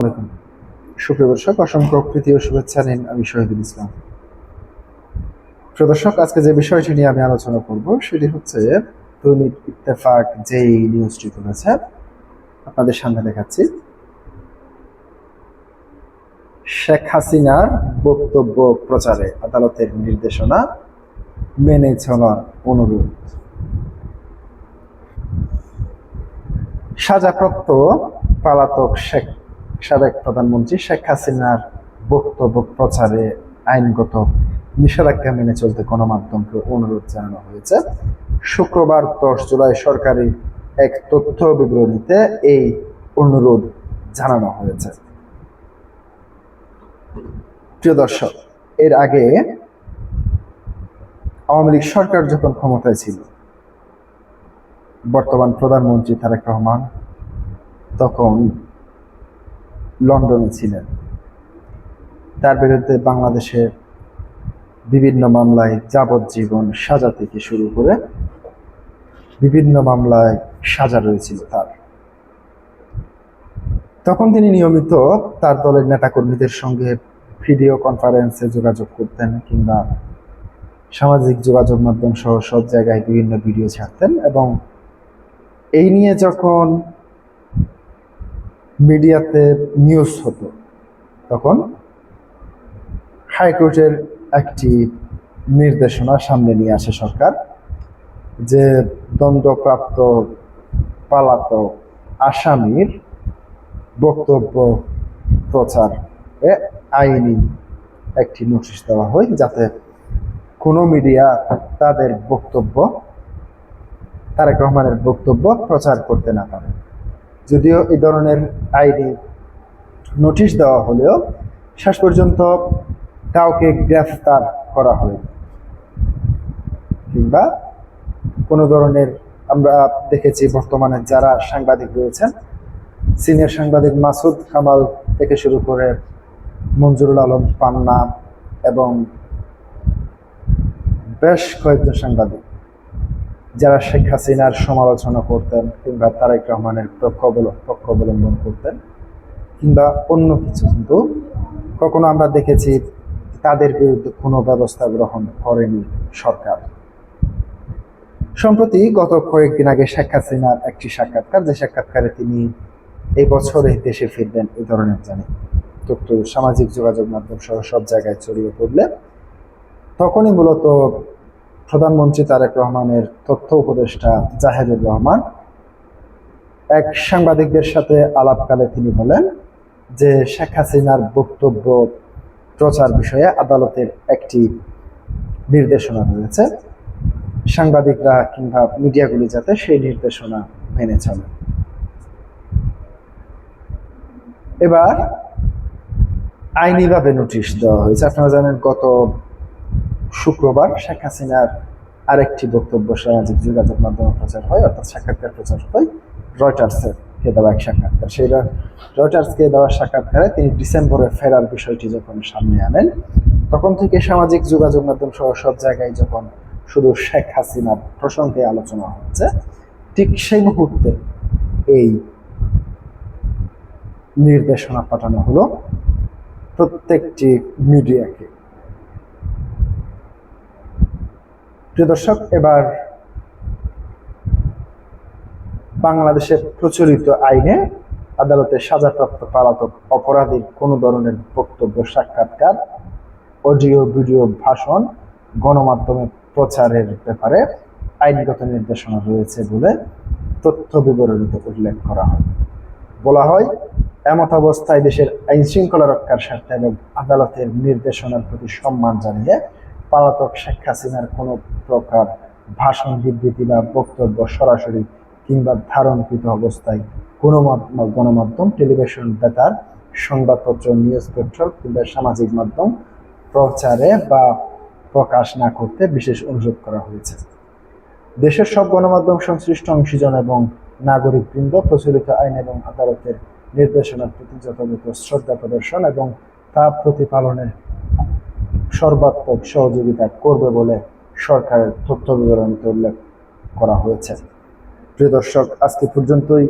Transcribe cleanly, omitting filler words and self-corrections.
আসসালামু আলাইকুম। সুপ্রিয় দর্শক, অসংখ্য প্রীতি ও শুভেচ্ছা নিন। আমি শহীদুল ইসলাম। প্রিয় দর্শক, আজকে যে বিষয়টি নিয়ে আমি আলোচনা করব সেটি হচ্ছে দৈনিক ইত্তেফাক যেই নিউজটি করেছে আপনাদের সামনে দেখাচ্ছি। শেখ হাসিনার বক্তব্য প্রচারে আদালতের নির্দেশনা মেনে চলার অনুরোধ। সাজাপ্রাপ্ত পলাতক সাবেক প্রধানমন্ত্রী শেখ হাসিনার বক্তব্য প্রচারে আইনগত নিষেধাজ্ঞা মেনে চলতে গণমাধ্যমকে অনুরোধ জানানো হয়েছে। শুক্রবার 10 জুলাই সরকারি এক তথ্য বিবরণীতে এই অনুরোধ জানানো হয়েছে। প্রিয় দর্শক, এর আগে আওয়ামী লীগ সরকার যখন ক্ষমতায় ছিল, বর্তমান প্রধানমন্ত্রী তারেক রহমান তখন লন্ডনে ছিলেন। তার বিরুদ্ধে বাংলাদেশে বিভিন্ন মামলায় যাবজ্জীবন সাজা থেকে শুরু করে বিভিন্ন মামলায় সাজা রয়েছিল তার। তখন তিনি নিয়মিত তার দলের নেতাকর্মীদের সঙ্গে ভিডিও কনফারেন্সে যোগাযোগ করতেন কিংবা সামাজিক যোগাযোগ মাধ্যম সহ সব জায়গায় বিভিন্ন ভিডিও ছাড়তেন, এবং এই নিয়ে যখন মিডিয়াতে নিউজ হতো তখন হাইকোর্টের একটি নির্দেশনা সামনে নিয়ে আসে সরকার, যে দণ্ডপ্রাপ্ত পলাতক আসামির বক্তব্য প্রচারে আইনি একটি নোটিশ দেওয়া হয়, যাতে কোনো মিডিয়া তাদের বক্তব্য, তারেক রহমানের বক্তব্য প্রচার করতে না পারে। যদিও এই ধরনের আইনি নোটিশ দেওয়া হলেও শেষ পর্যন্ত কাউকে গ্রেফতার করা হয় কিংবা কোনো ধরনের, আমরা দেখেছি বর্তমানে যারা সাংবাদিক রয়েছেন, সিনিয়র সাংবাদিক মাসুদ কামাল থেকে শুরু করে মঞ্জুরুল আলম পান্না এবং বেশ কয়েকজন সাংবাদিক যারা শেখ হাসিনার সমালোচনা করতেন কিংবা তারেক রহমানের পক্ষ অবলম্বন করতেন কিংবা অন্য কিছু, কিন্তু কখনো আমরা দেখেছি তাদের বিরুদ্ধে কোনো ব্যবস্থা গ্রহণ করেনি সরকার। সম্প্রতি গত কয়েকদিন আগে শেখ হাসিনার একটি সাক্ষাৎকার, যে সাক্ষাৎকারে তিনি এই বছরে দেশে ফিরবেন এই ধরনের তথ্য সামাজিক যোগাযোগ মাধ্যম সহ সব জায়গায় ছড়িয়ে পড়লে তখনই মূলত প্রধানমন্ত্রী তারেক রহমানের তথ্য উপদেষ্টা জাহেদুর রহমান এক সাংবাদিকদের সাথে আলাপকালে তিনি বলেন যে শেখ হাসিনার বক্তব্য প্রচার বিষয়ে আদালতের একটি নির্দেশনা রয়েছে, সাংবাদিকরা কিংবা মিডিয়াগুলি যাতে সেই নির্দেশনা মেনে চলে। এবার আইনিভাবে নোটিশ দেওয়া হয়েছে। আপনারা জানেন গত শুক্রবার শেখ হাসিনার আরেকটি বক্তব্য সামাজিক যোগাযোগ মাধ্যমে প্রচার হয়, অর্থাৎ সাক্ষাৎকার প্রচার হয় রয়টার্সকে দেওয়া এক সাক্ষাৎকার। সেই রয়টার্সকে দেওয়া সাক্ষাৎকারে তিনি ডিসেম্বরে ফেরার বিষয়টি যখন সামনে আনেন, তখন থেকে সামাজিক যোগাযোগ মাধ্যম সহ সব জায়গায় যখন শুধু শেখ হাসিনার প্রসঙ্গে আলোচনা হচ্ছে, ঠিক সেই মুহূর্তে এই নির্দেশনা পাঠানো হলো প্রত্যেকটি মিডিয়াকে। প্রিয় দর্শক, এবার বাংলাদেশের প্রচলিত আইনে আদালতে সাজাপ্রাপ্ত পলাতক অপরাধীর কোনো ধরনের বক্তব্য, সাক্ষাৎকার, অডিও, ভিডিও, ভাষণ গণমাধ্যমে প্রচারের ব্যাপারে আইনগত নির্দেশনা রয়েছে বলে তথ্য বিবরণীতে উল্লেখ করা হয়। বলা হয়, এমত অবস্থায় দেশের আইন শৃঙ্খলা রক্ষার স্বার্থে এবং আদালতের নির্দেশনার প্রতি সম্মান জানিয়ে পলাতক শেখ হাসিনার কোনো প্রকার ভাষণ, বিবৃতি বা বক্তব্য সরাসরি কিংবা ধারণকৃত অবস্থায় কোনো গণমাধ্যম, টেলিভিশন, বেতার, সংবাদপত্র, নিউজ পেট্রোল কিংবা সামাজিক মাধ্যম প্রচারে বা প্রকাশ না করতে বিশেষ অনুরোধ করা হয়েছে। দেশের সব গণমাধ্যম, সংশ্লিষ্ট অংশীজন এবং নাগরিকবৃন্দ প্রচলিত আইন এবং আদালতের নির্দেশনার প্রতি যথাযথ শ্রদ্ধা প্রদর্শন এবং তা প্রতিপালনের সর্বাত্মক সহযোগিতা করবে বলে সরকারের তথ্য বিবরণীতে উল্লেখ করা হয়েছে। প্রিয় দর্শক, আজকে পর্যন্তই।